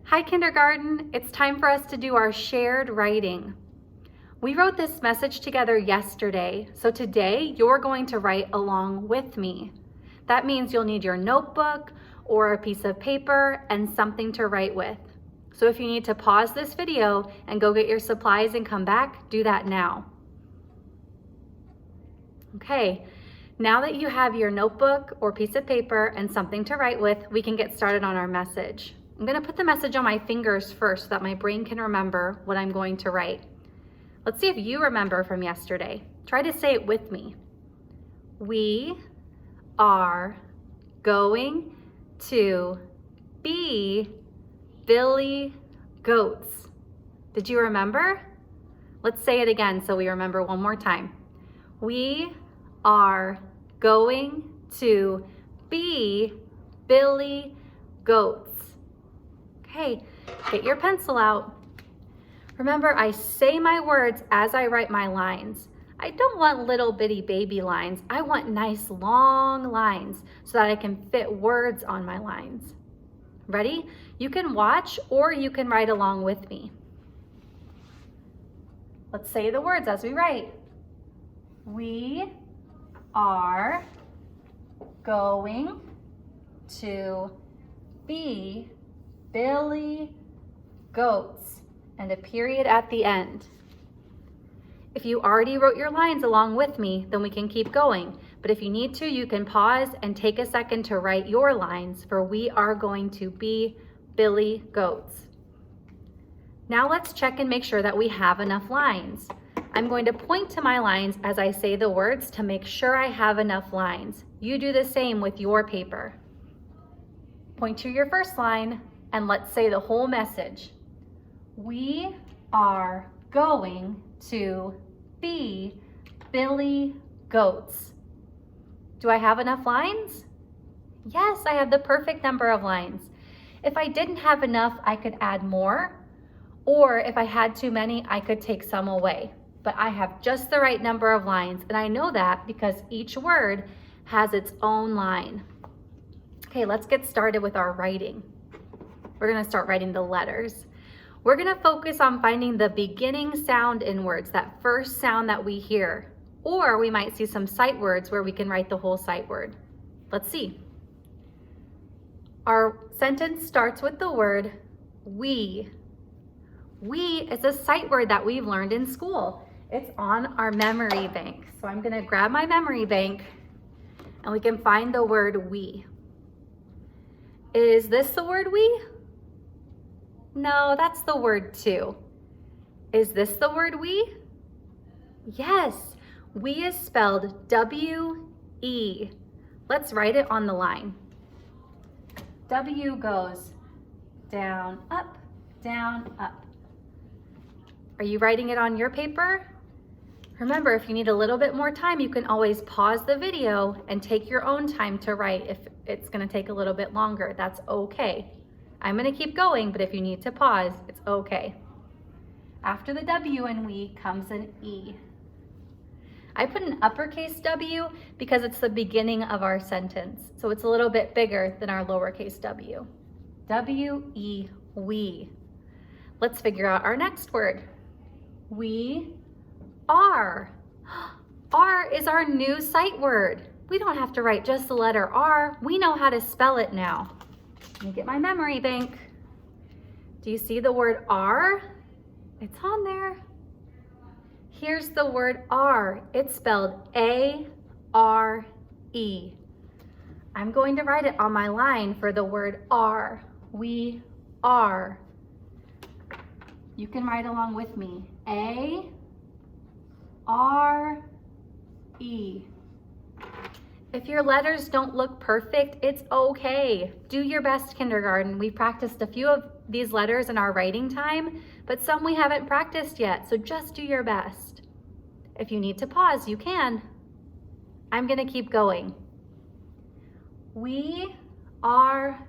Hi kindergarten, it's time for us to do our shared writing. We wrote this message together yesterday, so today you're going to write along with me. That means you'll need your notebook or a piece of paper and something to write with. So if you need to pause this video and go get your supplies and come back, do that now. Okay, now that you have your notebook or piece of paper and something to write with, we can get started on our message. I'm going to put the message on my fingers first so that my brain can remember what I'm going to write. Let's see if you remember from yesterday. Try to say it with me. We are going to be Billy Goats. Did you remember? Let's say it again so we remember one more time. We are going to be Billy Goats. Okay, get your pencil out. Remember, I say my words as I write my lines. I don't want little bitty baby lines. I want nice long lines so that I can fit words on my lines. Ready? You can watch or you can write along with me. Let's say the words as we write. We are going to be Billy Goats, and a period at the end. If you already wrote your lines along with me, then we can keep going. But if you need to, you can pause and take a second to write your lines for we are going to be Billy Goats. Now let's check and make sure that we have enough lines. I'm going to point to my lines as I say the words to make sure I have enough lines. You do the same with your paper. Point to your first line and let's say the whole message. We are going to be Billy Goats. Do I have enough lines? Yes, I have the perfect number of lines. If I didn't have enough, I could add more, or if I had too many, I could take some away. But I have just the right number of lines, and I know that because each word has its own line. Okay, let's get started with our writing. We're gonna start writing the letters. We're gonna focus on finding the beginning sound in words, that first sound that we hear. Or we might see some sight words where we can write the whole sight word. Let's see. Our sentence starts with the word we. We is a sight word that we've learned in school. It's on our memory bank. So I'm gonna grab my memory bank and we can find the word we. Is this the word we? No, that's the word to. Is this the word we? Yes, we is spelled W-E. Let's write it on the line. W goes down, up, down, up. Are you writing it on your paper? Remember, if you need a little bit more time, you can always pause the video and take your own time to write. If it's gonna take a little bit longer, that's okay. I'm gonna keep going, but if you need to pause, it's okay. After the W in we comes an E. I put an uppercase W because it's the beginning of our sentence. So it's a little bit bigger than our lowercase w. W-E, we. Let's figure out our next word. We are. R is our new sight word. We don't have to write just the letter R. We know how to spell it now. Let me get my memory bank. Do you see the word R? It's on there. Here's the word R. It's spelled A-R-E. I'm going to write it on my line for the word R. We are. You can write along with me. A-R-E. If your letters don't look perfect, it's okay. Do your best, kindergarten. We've practiced a few of these letters in our writing time, but some we haven't practiced yet, so just do your best. If you need to pause, you can. I'm gonna keep going. We are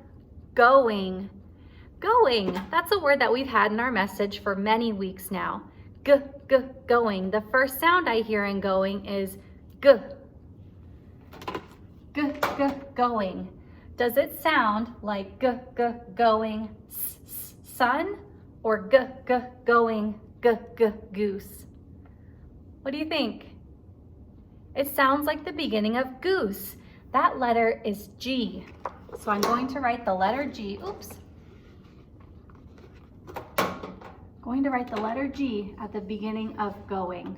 going. Going, that's a word that we've had in our message for many weeks now. Going. The first sound I hear in going is G. Going. Does it sound like going, sun or going, goose? What do you think? It sounds like the beginning of goose. That letter is G. So I'm going to write the letter G. Oops. Going to write the letter G at the beginning of going.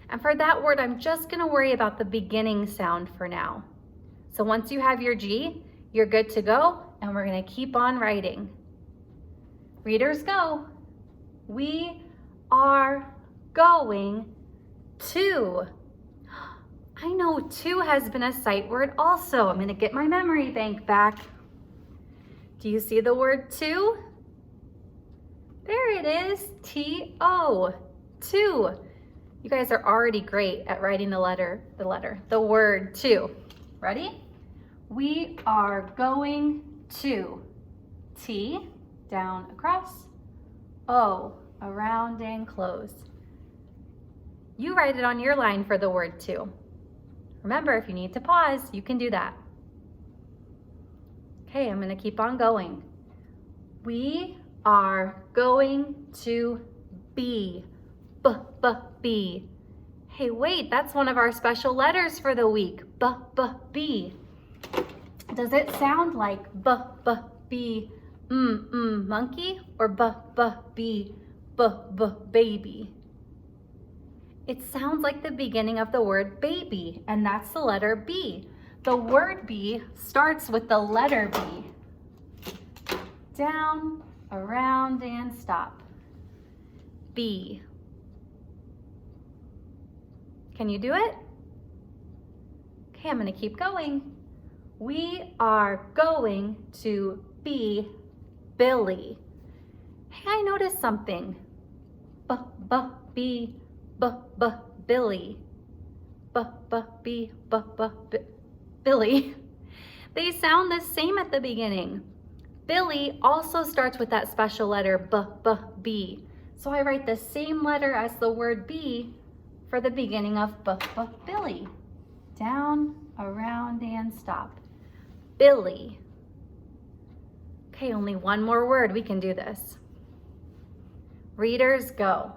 And for that word, I'm just going to worry about the beginning sound for now. So once you have your G, you're good to go, and we're going to keep on writing. Readers, go. We are going to. I know to has been a sight word also. I'm going to get my memory bank back. Do you see the word to? There it is, T-O, to. You guys are already great at writing the word to. Ready? We are going to. T, down across. O, around and close. You write it on your line for the word to. Remember, if you need to pause, you can do that. Okay, I'm going to keep on going. We are going to be. Be. Hey, wait, that's one of our special letters for the week. Be. Does it sound like be monkey or be baby? It sounds like the beginning of the word baby, and that's the letter B. The word B starts with the letter B. Down, around, and stop. B. Can you do it? Okay, I'm going to keep going. We are going to be Billy. Hey, I noticed something. Billy. Billy. They sound the same at the beginning. Billy also starts with that special letter B. So I write the same letter as the word B for the beginning of Billy. Down, around, and stop. Billy. Okay, only one more word. We can do this. Readers, go.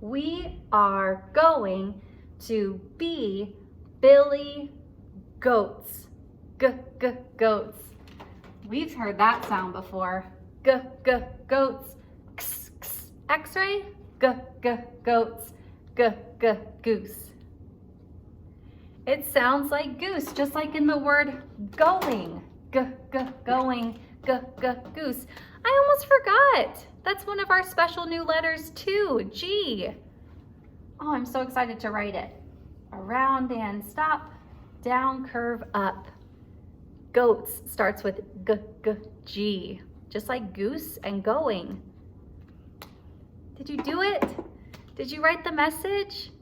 We are going to be Billy Goats. Goats. We've heard that sound before. Goats. X-ray. Goats. Goose. It sounds like goose, just like in the word going. Going. Goose. I almost forgot. That's one of our special new letters too, G. Oh, I'm so excited to write it. Around and stop, down, curve, up. Goats starts with G, just like goose and going. Did you do it? Did you write the message?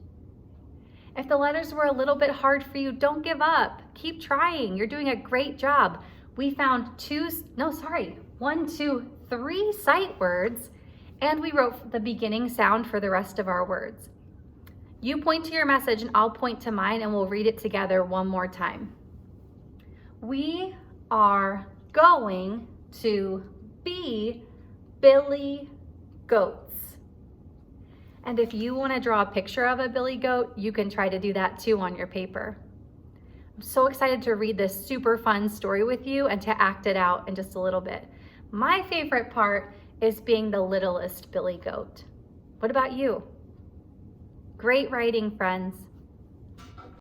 If the letters were a little bit hard for you, don't give up. Keep trying. You're doing a great job. We found 1, 2, 3 sight words, and we wrote the beginning sound for the rest of our words. You point to your message and I'll point to mine, and we'll read it together one more time. We are going to be Billy Goats. And if you want to draw a picture of a billy goat, you can try to do that too on your paper. I'm so excited to read this super fun story with you and to act it out in just a little bit. My favorite part is being the littlest billy goat. What about you? Great writing, friends.